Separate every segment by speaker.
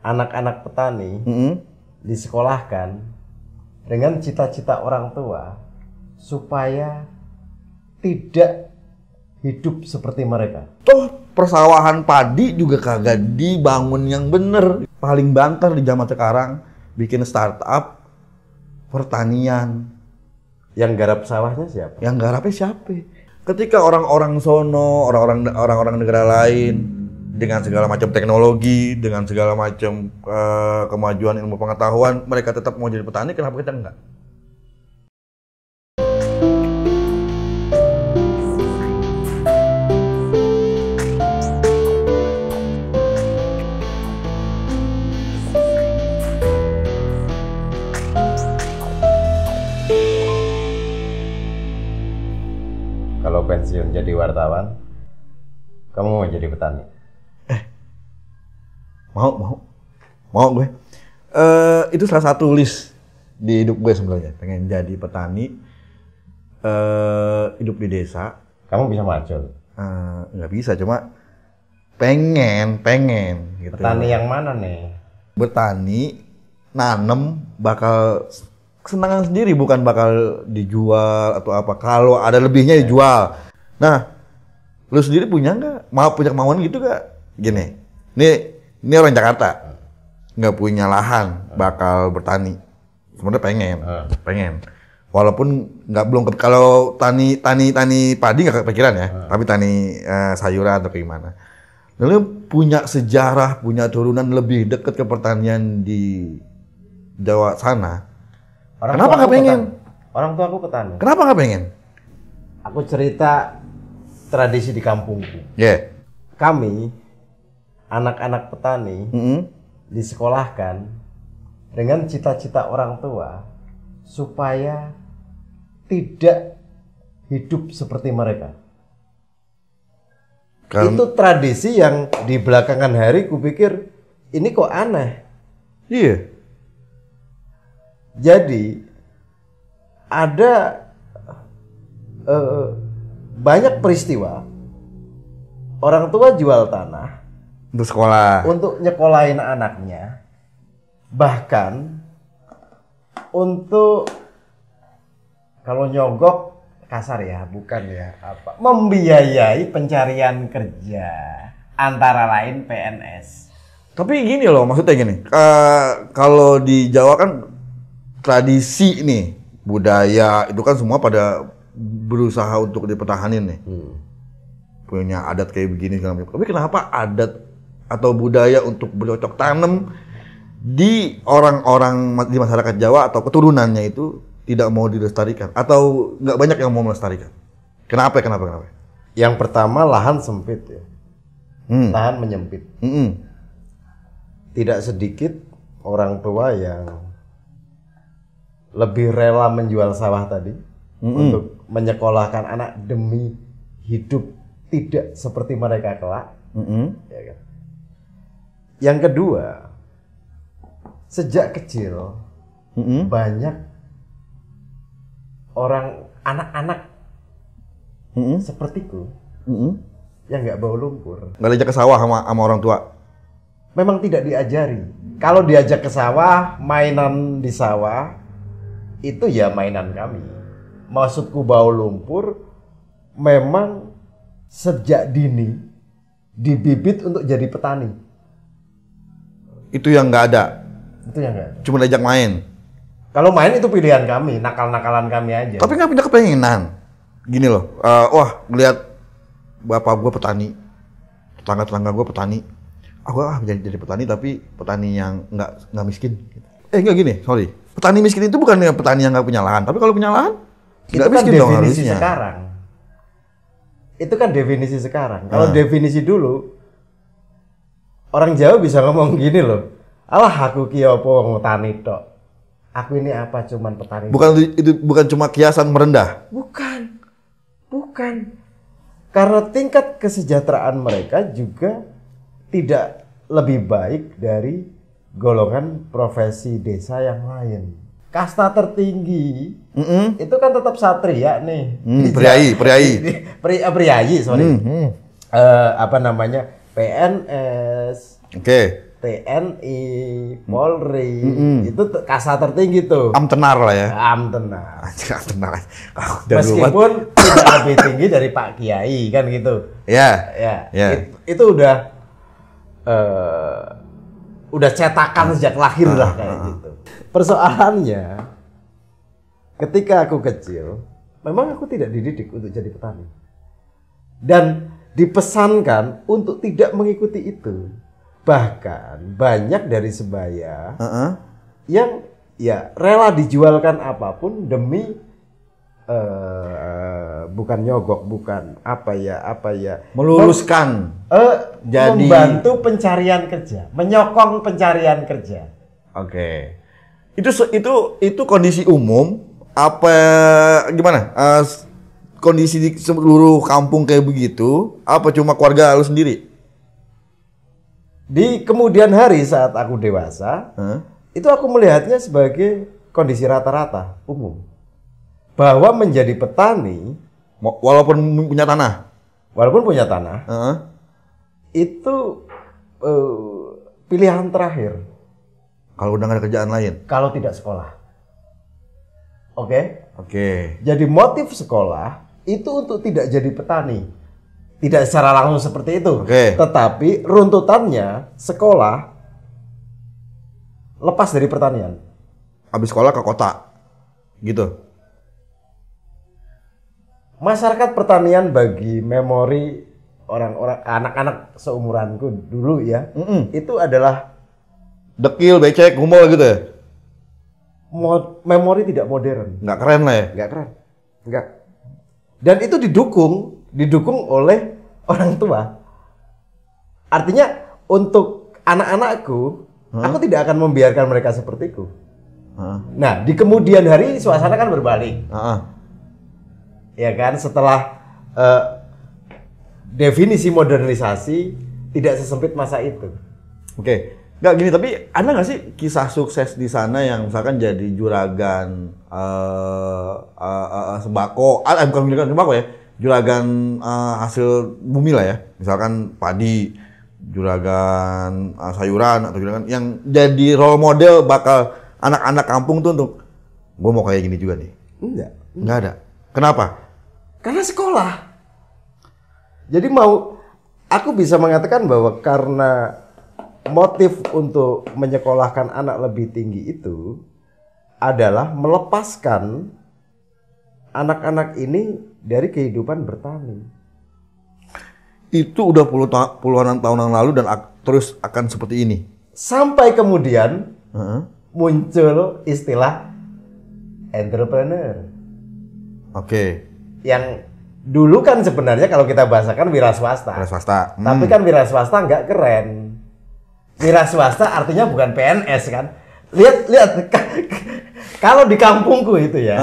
Speaker 1: anak-anak petani disekolahkan dengan cita-cita orang tua supaya tidak hidup seperti mereka.
Speaker 2: Toh persawahan padi juga kagak dibangun yang bener. Paling banter di zaman sekarang bikin startup pertanian.
Speaker 1: Yang garap sawahnya siapa?
Speaker 2: Yang garapnya siapa? Ketika orang-orang sono, orang-orang negara lain dengan segala macam teknologi, dengan segala macam kemajuan ilmu pengetahuan, mereka tetap mau jadi petani, kenapa kita enggak?
Speaker 1: Kalau pensiun jadi wartawan, kamu mau jadi petani?
Speaker 2: Mau gue. Itu salah satu list di hidup gue sebenarnya. Pengen jadi petani, hidup di desa.
Speaker 1: Kamu bisa macul?
Speaker 2: Nggak bisa, cuma pengen gitu.
Speaker 1: Petani yang mana nih?
Speaker 2: Bertani, nanem, bakal kesenangan sendiri, bukan bakal dijual atau apa. Kalau ada lebihnya dijual. Nah, lu sendiri punya nggak? Punya kemauan gitu nggak? Gini, ini orang Jakarta, nggak punya lahan, bakal bertani. Sebenarnya pengen. Walaupun belum kalau tani padi nggak kepikiran ya, tapi tani sayuran atau gimana. Lalu punya sejarah, punya turunan lebih dekat ke pertanian di Jawa sana. Kenapa nggak pengen?
Speaker 1: Orang tua aku petani.
Speaker 2: Kenapa nggak pengen?
Speaker 1: Aku cerita tradisi di kampungku. Kami anak-anak petani disekolahkan dengan cita-cita orang tua supaya tidak hidup seperti mereka. Itu tradisi yang di belakangan hari kupikir ini kok aneh.
Speaker 2: Iya.
Speaker 1: Jadi ada banyak peristiwa orang tua jual tanah
Speaker 2: untuk sekolah,
Speaker 1: untuk nyekolahin anaknya, bahkan untuk kalau nyogok kasar ya, bukan ya apa, membiayai pencarian kerja antara lain PNS.
Speaker 2: Tapi gini loh, maksudnya gini, kalau di Jawa kan tradisi nih, budaya itu kan semua pada berusaha untuk dipertahanin nih. Punya adat kayak begini segala macam. Tapi kenapa adat atau budaya untuk bercocok tanam di orang-orang di masyarakat Jawa atau keturunannya itu tidak mau dilestarikan atau nggak banyak yang mau melestarikan? Kenapa?
Speaker 1: Yang pertama lahan sempit ya, lahan menyempit. Tidak sedikit orang tua yang lebih rela menjual sawah tadi untuk menyekolahkan anak demi hidup tidak seperti mereka kelak. Ya kan? Yang kedua, sejak kecil banyak orang anak-anak sepertiku yang nggak bawa lumpur.
Speaker 2: Nggak diajak ke sawah sama orang tua?
Speaker 1: Memang tidak diajari. Kalau diajak ke sawah, mainan di sawah itu ya mainan kami. Maksudku bawa lumpur memang sejak dini dibibit untuk jadi petani.
Speaker 2: Itu yang nggak ada. Cuma diajak main.
Speaker 1: Kalau main itu pilihan kami, nakal-nakalan kami aja.
Speaker 2: Tapi nggak punya kepengenan. Gini loh, wah ngeliat bapak gue petani, tetangga gue petani. Aku jadi petani tapi petani yang nggak miskin. Nggak gini, sorry. Petani miskin itu bukan petani yang nggak punya lahan, tapi kalau punya lahan nggak miskin dong harusnya.
Speaker 1: Itu kan definisi sekarang. Kalau definisi dulu, orang Jawa bisa ngomong gini loh. Alah aku ki apa wong tani tok. Aku ini apa cuman petani.
Speaker 2: Bukan cuma kiasan merendah.
Speaker 1: Bukan. Karena tingkat kesejahteraan mereka juga tidak lebih baik dari golongan profesi desa yang lain. Kasta tertinggi itu kan tetap satria nih. Priayi, sorry. Apa namanya? PNS.
Speaker 2: Oke.
Speaker 1: TNI, Polri, itu kasta tertinggi tuh.
Speaker 2: Amtenar lah ya.
Speaker 1: Amtenar.
Speaker 2: Anjir, amtenar.
Speaker 1: Meskipun tidak lebih tinggi dari Pak Kiai kan gitu.
Speaker 2: Ya.
Speaker 1: Ya. Itu udah cetakan sejak lahir lah kayak gitu. Persoalannya ketika aku kecil, memang aku tidak dididik untuk jadi petani. Dan dipesankan untuk tidak mengikuti itu. Bahkan banyak dari sebaya yang ya rela dijualkan apapun demi bukan nyogok, bukan apa ya
Speaker 2: meluruskan jadi
Speaker 1: membantu pencarian kerja, menyokong pencarian kerja.
Speaker 2: Oke. Itu kondisi umum apa gimana? Kondisi di seluruh kampung kayak begitu apa cuma keluarga lu sendiri?
Speaker 1: Di kemudian hari saat aku dewasa, itu aku melihatnya sebagai kondisi rata-rata umum. Bahwa menjadi petani,
Speaker 2: walaupun punya tanah,
Speaker 1: itu pilihan terakhir.
Speaker 2: Kalau udah nggak ada kerjaan lain.
Speaker 1: Kalau tidak sekolah. Oke?
Speaker 2: Jadi
Speaker 1: Jadi motif sekolah itu untuk tidak jadi petani. Tidak secara langsung seperti itu. Tetapi runtutannya sekolah lepas dari pertanian.
Speaker 2: Habis sekolah ke kota. Gitu.
Speaker 1: Masyarakat pertanian bagi memori orang-orang anak-anak seumuranku dulu ya, itu adalah
Speaker 2: dekil, becek, gumul gitu ya.
Speaker 1: Memori tidak modern.
Speaker 2: Nggak keren lah ya.
Speaker 1: Nggak keren. Nggak. Dan itu didukung oleh orang tua. Artinya untuk anak-anakku, aku tidak akan membiarkan mereka sepertiku. Nah, di kemudian hari suasana kan berbalik. Ya kan, setelah definisi modernisasi tidak sesempit masa itu.
Speaker 2: Nggak gini, tapi ada nggak sih kisah sukses di sana yang misalkan jadi juragan sembako, bukan juragan sembako ya, juragan hasil bumi lah ya, misalkan padi, juragan sayuran atau juragan yang jadi role model bakal anak-anak kampung tuh untuk gue mau kayak gini juga nih. Nggak ada. Kenapa?
Speaker 1: Karena sekolah. Jadi aku bisa mengatakan bahwa karena motif untuk menyekolahkan anak lebih tinggi itu adalah melepaskan anak-anak ini dari kehidupan bertani.
Speaker 2: Itu udah puluhan tahun yang lalu dan terus akan seperti ini.
Speaker 1: Sampai kemudian muncul istilah entrepreneur. Yang dulu kan sebenarnya kalau kita bahasakan wira swasta. Tapi kan wira swasta nggak keren. Wira swasta artinya bukan PNS kan. Lihat kalau di kampungku itu ya.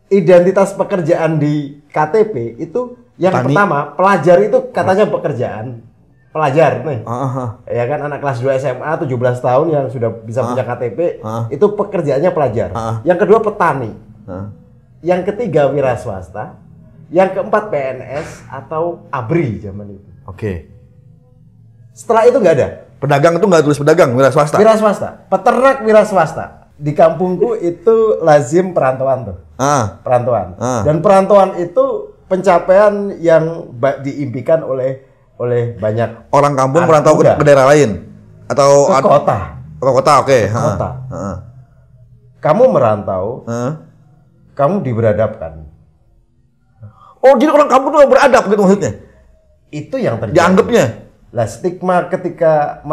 Speaker 1: Identitas pekerjaan di KTP itu yang Tani. Pertama, pelajar itu katanya pekerjaan. Pelajar nih. Ya kan anak kelas 2 SMA 17 tahun yang sudah bisa punya KTP, itu pekerjaannya pelajar. Yang kedua petani. Yang ketiga wira swasta. Yang keempat PNS atau ABRI zaman itu. Setelah itu nggak ada.
Speaker 2: Pedagang itu nggak tulis pedagang, wira swasta.
Speaker 1: Wira swasta, peternak wira swasta. Di kampungku itu lazim perantauan tuh. Perantauan. Dan perantauan itu pencapaian yang diimpikan oleh banyak
Speaker 2: orang kampung merantau ke daerah lain atau
Speaker 1: ke kota.
Speaker 2: Ke kota,
Speaker 1: Kota. Kamu merantau, kamu diberadabkan.
Speaker 2: Oh, jadi orang kampung tuh beradab gitu maksudnya?
Speaker 1: Itu yang terjadi.
Speaker 2: Dianggapnya?
Speaker 1: Lah ketika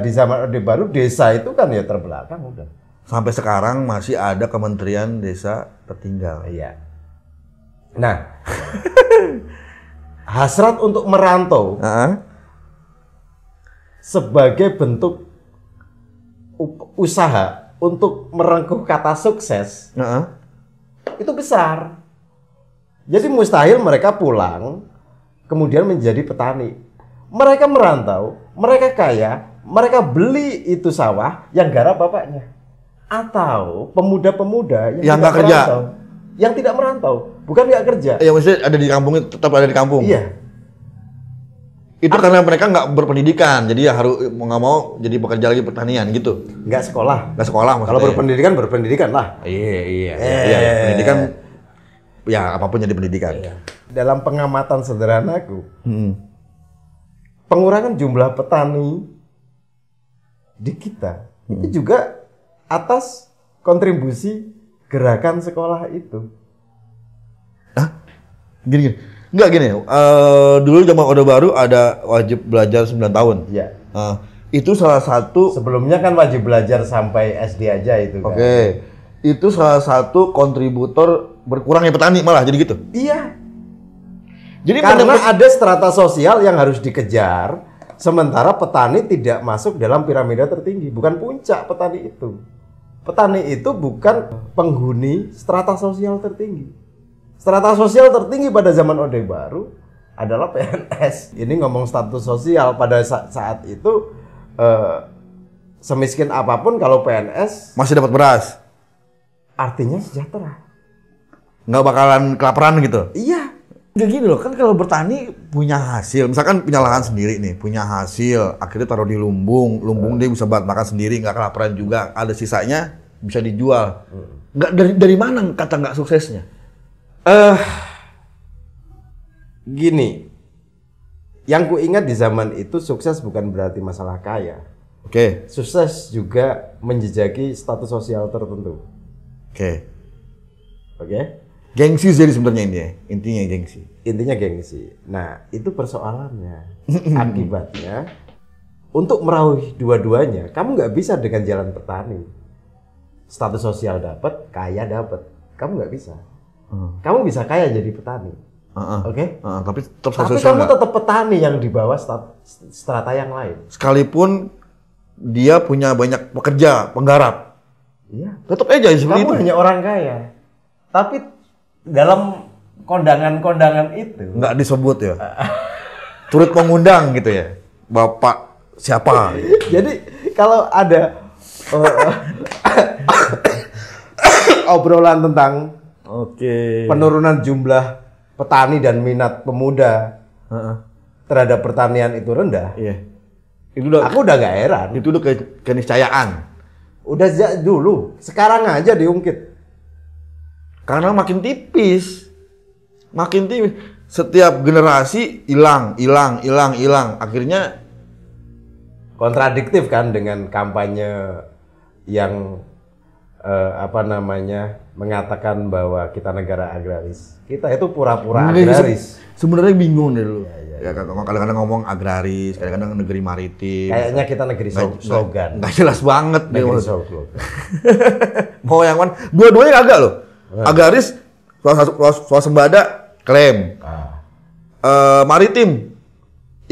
Speaker 1: di zaman Orde Baru desa itu kan ya terbelakang udah.
Speaker 2: Sampai sekarang masih ada Kementerian Desa tertinggal.
Speaker 1: Iya. Nah, hasrat untuk merantau sebagai bentuk usaha untuk merengkuh kata sukses itu besar. Jadi mustahil mereka pulang kemudian menjadi petani. Mereka merantau, mereka kaya, mereka beli itu sawah yang garap bapaknya. Atau pemuda-pemuda yang
Speaker 2: nggak kerja,
Speaker 1: yang tidak merantau, bukan nggak kerja.
Speaker 2: Ya maksudnya ada di kampung, tetap ada di kampung.
Speaker 1: Iya.
Speaker 2: Itu karena mereka nggak berpendidikan, jadi ya harus mau nggak mau jadi bekerja lagi pertanian gitu.
Speaker 1: Nggak sekolah.
Speaker 2: Nggak sekolah maksudnya.
Speaker 1: Kalau berpendidikan lah.
Speaker 2: Iya. Pendidikan, ya apapun jadi pendidikan.
Speaker 1: Dalam pengamatan sederhanaku, pengurangan jumlah petani di kita itu juga atas kontribusi gerakan sekolah itu.
Speaker 2: Gini. Enggak gini, dulu zaman Orde Baru ada wajib belajar 9 tahun.
Speaker 1: Iya.
Speaker 2: Itu salah satu...
Speaker 1: Sebelumnya kan wajib belajar sampai SD aja itu kan.
Speaker 2: Oke. Itu salah satu kontributor berkurangnya petani malah, jadi gitu?
Speaker 1: Iya.
Speaker 2: Jadi
Speaker 1: karena ada strata sosial yang harus dikejar, sementara petani tidak masuk dalam piramida tertinggi. Bukan puncak petani itu. Petani itu bukan penghuni strata sosial tertinggi. Strata sosial tertinggi pada zaman Orde Baru adalah PNS. Ini ngomong status sosial pada saat itu semiskin apapun kalau PNS
Speaker 2: masih dapat beras.
Speaker 1: Artinya sejahtera.
Speaker 2: Nggak bakalan kelaparan gitu.
Speaker 1: Iya.
Speaker 2: Nggak gini loh, kan kalau bertani punya hasil, misalkan punya lahan sendiri nih, punya hasil, akhirnya taruh di lumbung dia bisa buat makan sendiri, nggak kelaparan juga, ada sisanya bisa dijual. Nggak dari mana kata nggak suksesnya?
Speaker 1: Gini, yang ku ingat di zaman itu sukses bukan berarti masalah kaya.
Speaker 2: Oke.
Speaker 1: Sukses juga menjejaki status sosial tertentu.
Speaker 2: Oke.
Speaker 1: Gengsi
Speaker 2: jadi sebenarnya intinya gengsi.
Speaker 1: Intinya gengsi. Nah, itu persoalannya. Akibatnya, untuk meraih dua-duanya, kamu nggak bisa dengan jalan petani. Status sosial dapat, kaya dapat. Kamu nggak bisa. Kamu bisa kaya jadi petani,
Speaker 2: tapi
Speaker 1: tapi kamu tetap petani yang di bawah strata yang lain.
Speaker 2: Sekalipun dia punya banyak pekerja, penggarap, tetap aja seperti itu.
Speaker 1: Kamu hanya orang kaya, tapi dalam kondangan-kondangan itu
Speaker 2: nggak disebut ya, turut mengundang gitu ya, bapak siapa?
Speaker 1: Jadi kalau ada obrolan tentang penurunan jumlah petani dan minat pemuda terhadap pertanian itu rendah.
Speaker 2: Iya.
Speaker 1: Aku udah gak heran.
Speaker 2: Itu udah keniscayaan.
Speaker 1: Udah sejak dulu. Sekarang aja diungkit.
Speaker 2: Karena makin tipis. Setiap generasi hilang. Akhirnya
Speaker 1: kontradiktif kan dengan kampanye yang mengatakan bahwa kita negara agraris. Kita itu pura-pura agraris.
Speaker 2: Sebenarnya bingung deh lu. Ya kadang-kadang ngomong agraris, kadang-kadang negeri maritim.
Speaker 1: Kayaknya kita negeri slogan.
Speaker 2: Nggak jelas banget
Speaker 1: negeri slogan.
Speaker 2: Mau yang mana? Dua-duanya kagak loh. Agraris, swasembada, klaim. Maritim,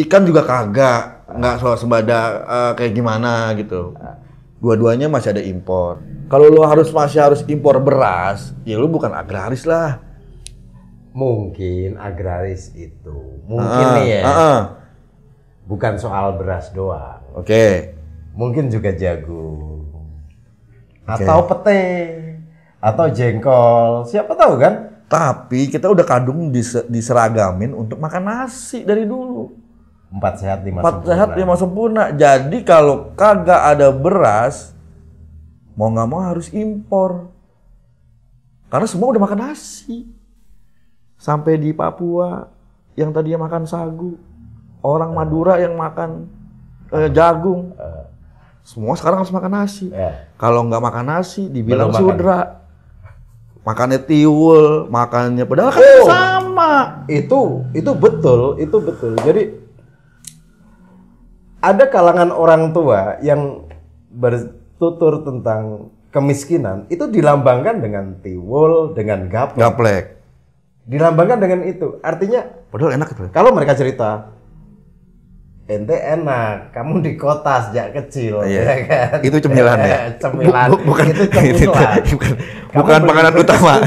Speaker 2: ikan juga kagak. Nggak swasembada kayak gimana gitu. Dua-duanya masih ada impor. Kalau lu masih harus impor beras, ya lu bukan agraris lah.
Speaker 1: Mungkin agraris itu, nih ya. Bukan soal beras doang.
Speaker 2: Oke.
Speaker 1: Mungkin juga jagung. Atau pete. Atau jengkol. Siapa tahu kan?
Speaker 2: Tapi kita udah kadung diseragamin untuk makan nasi dari dulu.
Speaker 1: 4 sehat 5
Speaker 2: sempurna. 4 sehat 5 sempurna. Jadi kalau kagak ada beras, mau nggak mau harus impor. Karena semua udah makan nasi. Sampai di Papua yang tadinya makan sagu, orang Madura yang makan jagung, semua sekarang harus makan nasi. Kalau nggak makan nasi, dibilang sudra. Makannya tiwul, makannya padahal kan sama.
Speaker 1: Itu betul. Jadi ada kalangan orang tua yang bertutur tentang kemiskinan itu dilambangkan dengan tiwul, dengan gaplek. Dilambangkan dengan itu. Artinya
Speaker 2: padahal enak itu.
Speaker 1: Kalau mereka cerita, ente enak, kamu di kota sejak kecil, ya kan?
Speaker 2: Itu cemilan ya.
Speaker 1: Cemilan.
Speaker 2: Itu cemilan. Bukan makanan utama.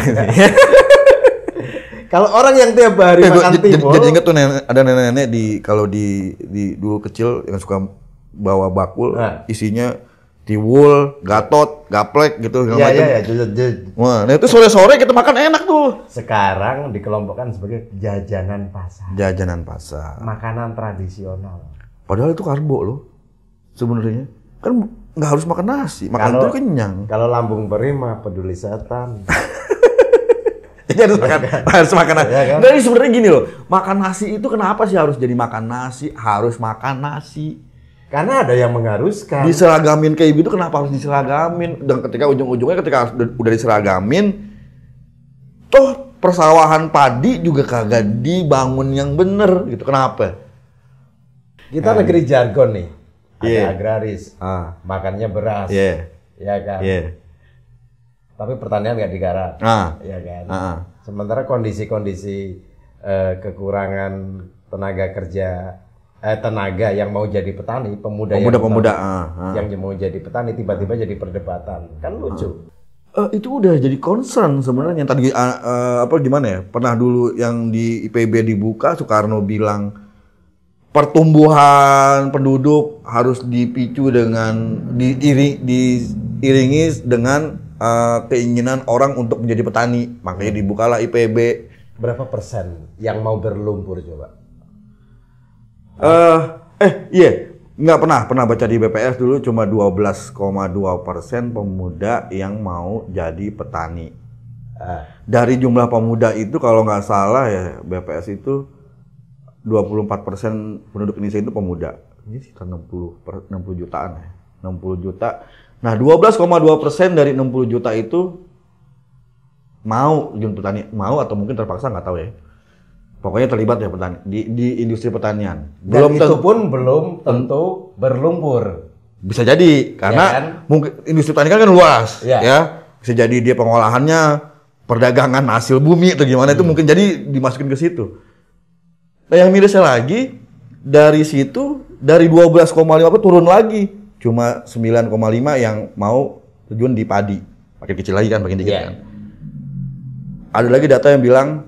Speaker 1: Kalau orang yang tiap hari makan tiwul.
Speaker 2: Jadi inget tuh ada nenek-nenek kalau di dulu kecil yang suka bawa bakul, isinya Tiwul, Gatot, Gaplek gitu segala macam.
Speaker 1: Iya.
Speaker 2: Wah, nah itu sore-sore kita makan enak tuh.
Speaker 1: Sekarang dikelompokkan sebagai jajanan pasar.
Speaker 2: Jajanan pasar.
Speaker 1: Makanan tradisional.
Speaker 2: Padahal itu karbo loh. Sebenarnya kan nggak harus makan nasi, makan itu kenyang.
Speaker 1: Kalau lambung perih mah peduli setan.
Speaker 2: Jadi harus makan nasi.
Speaker 1: Ya, kan?
Speaker 2: Nggak, ini sebenarnya gini loh, makan nasi itu kenapa sih harus jadi makan nasi? Harus makan nasi.
Speaker 1: Karena ada yang mengharuskan.
Speaker 2: Diseragamin kayak gitu, kenapa harus diseragamin? Dan ketika ujung-ujungnya ketika udah diseragamin, toh persawahan padi juga kagak dibangun yang bener gitu. Kenapa?
Speaker 1: Kita negeri jargon nih. Ada
Speaker 2: Yeah.
Speaker 1: agraris, makannya beras,
Speaker 2: Iya.
Speaker 1: ya kan.
Speaker 2: Iya.
Speaker 1: Tapi pertanian nggak digarap, ya kan. Sementara kondisi-kondisi kekurangan tenaga kerja, tenaga yang mau jadi petani, pemuda yang mau jadi petani tiba-tiba jadi perdebatan, kan lucu.
Speaker 2: Itu udah jadi concern sebenarnya. Tadi apa gimana ya? Pernah dulu yang di IPB dibuka, Soekarno bilang pertumbuhan penduduk harus dipicu dengan diiringi dengan keinginan orang untuk menjadi petani. Makanya dibukalah IPB.
Speaker 1: Berapa persen yang mau berlumpur coba?
Speaker 2: Iya, nggak pernah baca di BPS dulu cuma 12,2% pemuda yang mau jadi petani. Dari jumlah pemuda itu kalau nggak salah ya BPS itu 24% penduduk Indonesia itu pemuda. Ini sekitar 60 jutaan ya. 60 juta. Nah, 12,2% dari 60 juta itu mau jadi petani, mau atau mungkin terpaksa nggak tahu ya. Pokoknya terlibat ya petani di industri pertanian.
Speaker 1: Dan itu pun belum tentu berlumpur.
Speaker 2: Bisa jadi karena
Speaker 1: ya kan?
Speaker 2: Mungkin industri pertanian kan luas,
Speaker 1: ya.
Speaker 2: Bisa jadi dia pengolahannya, perdagangan hasil bumi atau gimana itu mungkin jadi dimasukin ke situ. Nah, yang mirisnya lagi dari situ dari 12,5 turun lagi cuma 9,5 yang mau terjun di padi. Makin kecil lagi kan, makin dikit kan. Ada lagi data yang bilang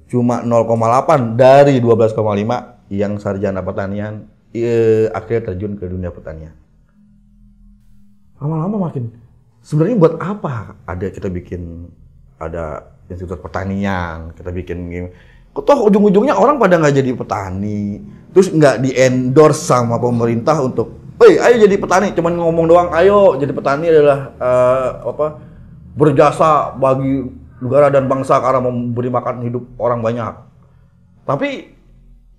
Speaker 2: cuma 0,8 dari 12,5 yang sarjana pertanian akhirnya terjun ke dunia pertanian. Lama-lama makin sebenarnya buat apa kita bikin ada institut pertanian, kita bikin game. Toh ujung-ujungnya orang pada nggak jadi petani, terus nggak di-endorse sama pemerintah untuk, ayo jadi petani, cuman ngomong doang, ayo jadi petani adalah berjasa bagi negara dan bangsa karena memberi makan hidup orang banyak. Tapi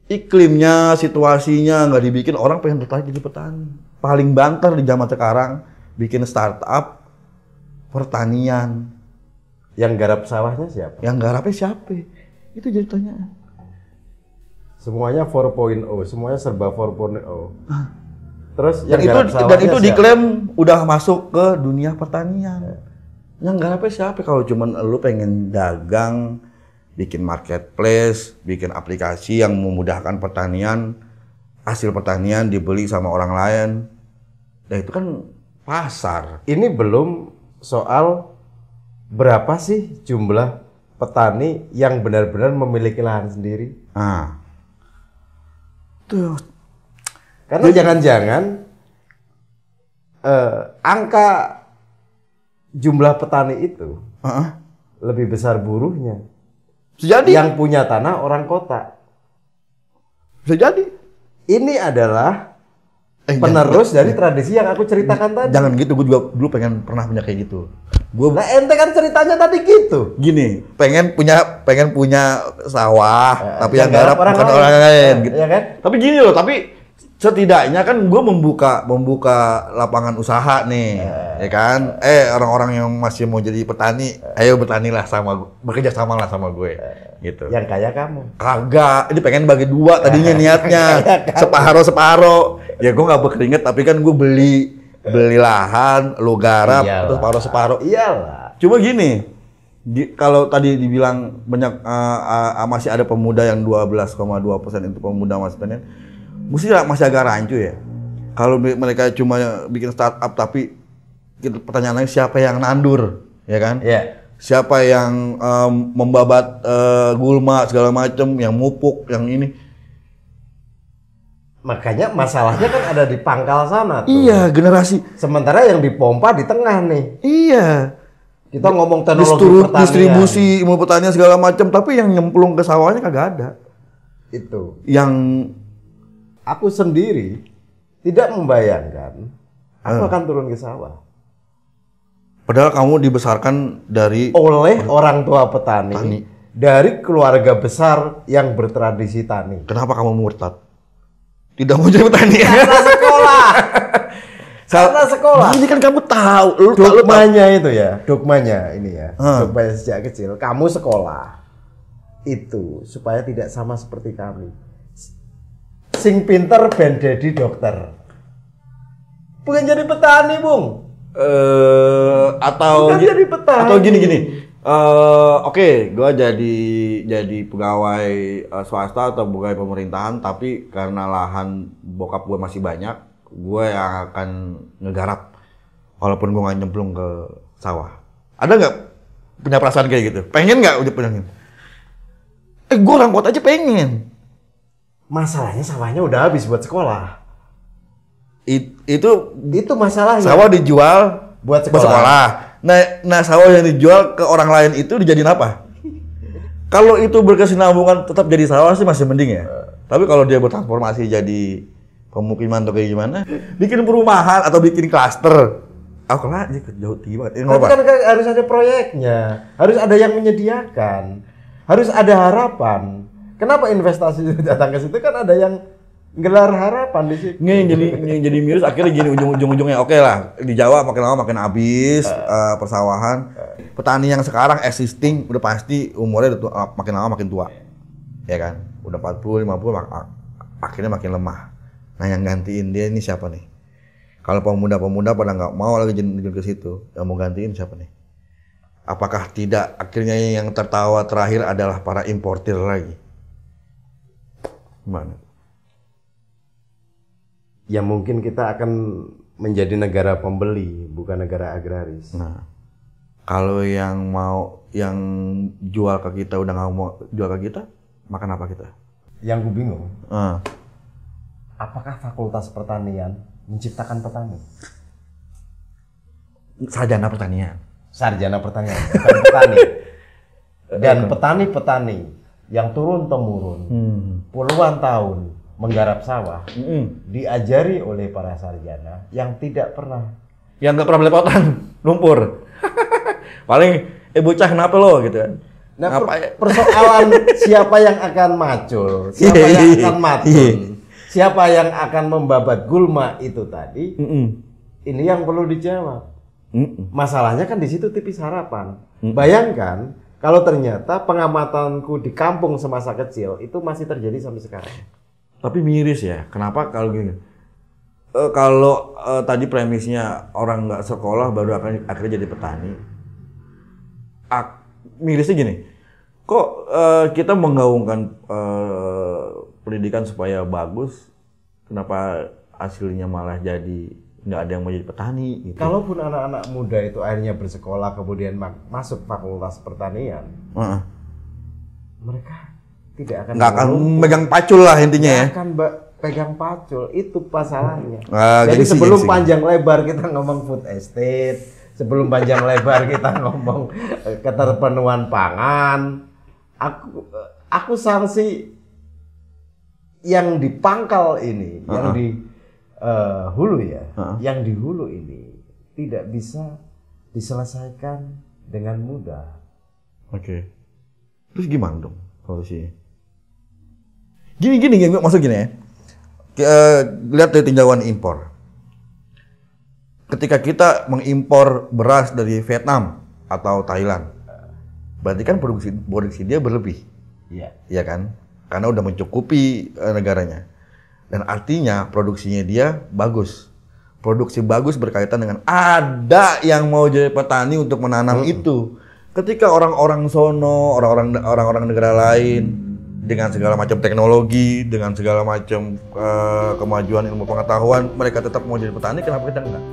Speaker 2: iklimnya, situasinya nggak dibikin orang pengen tertarik jadi petani. Paling banter di zaman sekarang bikin startup pertanian.
Speaker 1: Yang garap sawahnya siapa?
Speaker 2: Yang garapnya siapa? Itu jadi tanyaan.
Speaker 1: Semuanya 4.0, semuanya serba 4.0. Terus
Speaker 2: dan itu diklaim udah masuk ke dunia pertanian. Yang garapnya siapa? Kalau cuman lu pengen dagang, bikin marketplace, bikin aplikasi yang memudahkan pertanian, hasil pertanian dibeli sama orang lain. Nah itu kan pasar.
Speaker 1: Ini belum soal berapa sih jumlah petani yang benar-benar memiliki lahan sendiri.
Speaker 2: Tuh.
Speaker 1: Karena jangan-jangan angka jumlah petani itu lebih besar buruhnya.
Speaker 2: Bisa jadi.
Speaker 1: Yang punya tanah orang kota.
Speaker 2: Bisa jadi.
Speaker 1: Ini adalah penerus dari tradisi yang aku ceritakan tadi.
Speaker 2: Jangan gitu, gue juga dulu pernah punya kayak gitu.
Speaker 1: Nah ente kan ceritanya tadi gitu.
Speaker 2: Gini, pengen punya sawah, tapi yang garap bukan orang lain. Gitu.
Speaker 1: Ya kan?
Speaker 2: Tapi gini loh, tapi setidaknya kan gue membuka lapangan usaha nih, ya kan? Orang-orang yang masih mau jadi petani, ayo bertanilah bekerja sama lah sama gue, gitu.
Speaker 1: Yang kaya kamu?
Speaker 2: Kagak, ini pengen bagi dua tadinya niatnya, separuh. Ya gue nggak berkeringat, tapi kan gue beli lahan, lo garap, terus separuh.
Speaker 1: Iyalah.
Speaker 2: Cuma gini, kalau tadi dibilang banyak masih ada pemuda yang 12,2% itu pemuda masih petanian. Masih agak rancu ya. Kalau mereka cuma bikin startup tapi pertanyaannya siapa yang nandur, ya kan?
Speaker 1: Yeah.
Speaker 2: Siapa yang membabat gulma segala macam, yang mupuk, yang ini.
Speaker 1: Makanya masalahnya kan ada di pangkal sana tuh.
Speaker 2: Iya, generasi.
Speaker 1: Sementara yang dipompa di tengah nih.
Speaker 2: Iya.
Speaker 1: Kita ngomong teknologi pertanian.
Speaker 2: Distribusi ilmu pertanian segala macam, tapi yang nyemplung ke sawahnya kagak ada.
Speaker 1: Itu.
Speaker 2: Yang
Speaker 1: aku sendiri tidak membayangkan aku akan turun ke sawah.
Speaker 2: Padahal kamu dibesarkan
Speaker 1: oleh orang tua petani. Dari keluarga besar yang bertradisi tani.
Speaker 2: Kenapa kamu murtad? Tidak mau jadi petani.
Speaker 1: Karena sekolah. Karena sekolah.
Speaker 2: Ini kan kamu tahu.
Speaker 1: Dogmanya itu ya. Dogmanya ini ya. Dogmanya sejak kecil. Kamu sekolah. Itu. Supaya tidak sama seperti kami. Sing pinter ben jadi dokter. Bukan jadi petani, Bung.
Speaker 2: Atau
Speaker 1: bukan jadi petani.
Speaker 2: Atau gini. Oke, gue jadi pegawai swasta atau pegawai pemerintahan, tapi karena lahan bokap gue masih banyak, gue yang akan ngegarap, walaupun gue nggak nyemplung ke sawah. Ada nggak punya perasaan kayak gitu? Pengen nggak udah pengen? Gue orang kota aja pengen.
Speaker 1: Masalahnya sawahnya udah habis buat sekolah.
Speaker 2: Itu
Speaker 1: masalahnya.
Speaker 2: Sawah dijual
Speaker 1: buat sekolah.
Speaker 2: Nah, sawah yang dijual ke orang lain itu dijadiin apa? Kalau itu berkesinambungan tetap jadi sawah sih masih mending ya. Tapi kalau dia bertransformasi jadi pemukiman atau kayak gimana, bikin perumahan atau bikin klaster, aku lah jauh tinggi banget.
Speaker 1: Tapi kan harus ada proyeknya, harus ada yang menyediakan, harus ada harapan. Kenapa investasi datang ke situ kan ada yang gelar harapan di situ.
Speaker 2: Yang jadi miris akhirnya gini ujung-ujungnya oke lah di Jawa makin lama makin habis persawahan. Petani yang sekarang existing udah pasti umurnya makin lama makin tua. Ya kan? Udah 40, 50 akhirnya makin lemah. Nah, yang gantiin dia ini siapa nih? Kalau pemuda-pemuda pada nggak mau lagi jun ke situ, yang mau gantiin siapa nih? Apakah tidak akhirnya yang tertawa terakhir adalah para importir lagi? Gimana?
Speaker 1: Ya mungkin kita akan menjadi negara pembeli, bukan negara agraris.
Speaker 2: Nah, kalau yang jual ke kita udah nggak mau jual ke kita, makan apa kita?
Speaker 1: Yang gue bingung, apakah fakultas pertanian menciptakan petani?
Speaker 2: Sarjana pertanian.
Speaker 1: Sarjana pertanian, bukan petani. Dan petani-petani yang turun-temurun puluhan tahun menggarap sawah, diajari oleh para sarjana yang nggak pernah
Speaker 2: belepotan lumpur. Paling bocah kenapa lo gitu kan.
Speaker 1: Nah, persoalan siapa yang akan macul, siapa yang akan matun, siapa yang akan membabat gulma itu tadi, ini yang perlu dijawab. Masalahnya kan di situ tipis harapan. Bayangkan kalau ternyata pengamatanku di kampung semasa kecil itu masih terjadi sampai sekarang.
Speaker 2: Tapi miris ya, kenapa kalau gini? Kalau tadi premisnya orang nggak sekolah baru akhirnya jadi petani. Mirisnya gini, kok kita menggaungkan pendidikan supaya bagus, kenapa hasilnya malah jadi nggak ada yang mau jadi petani? Gitu.
Speaker 1: Kalaupun anak-anak muda itu akhirnya bersekolah kemudian masuk fakultas pertanian, mereka tidak akan
Speaker 2: megang pacul lah intinya ya.
Speaker 1: Akan pegang pacul, itu masalahnya. Jadi sebelum panjang lebar kita ngomong food estate, sebelum panjang lebar kita ngomong keterpenuhan pangan, aku sanksi yang di pangkal ini, yang di hulu ya, yang di hulu ini tidak bisa diselesaikan dengan mudah.
Speaker 2: Oke. Terus gimana dong solusinya? Gini, maksud gini ya. Lihat dari tinjauan impor. Ketika kita mengimpor beras dari Vietnam atau Thailand, berarti kan produksi dia berlebih.
Speaker 1: Iya.
Speaker 2: Iya kan? Karena udah mencukupi negaranya. Dan artinya produksinya dia bagus. Produksi bagus berkaitan dengan ada yang mau jadi petani untuk menanam itu. Ketika orang-orang sono, orang-orang negara lain dengan segala macam teknologi, dengan segala macam kemajuan ilmu pengetahuan, mereka tetap mau jadi petani, kenapa kita enggak?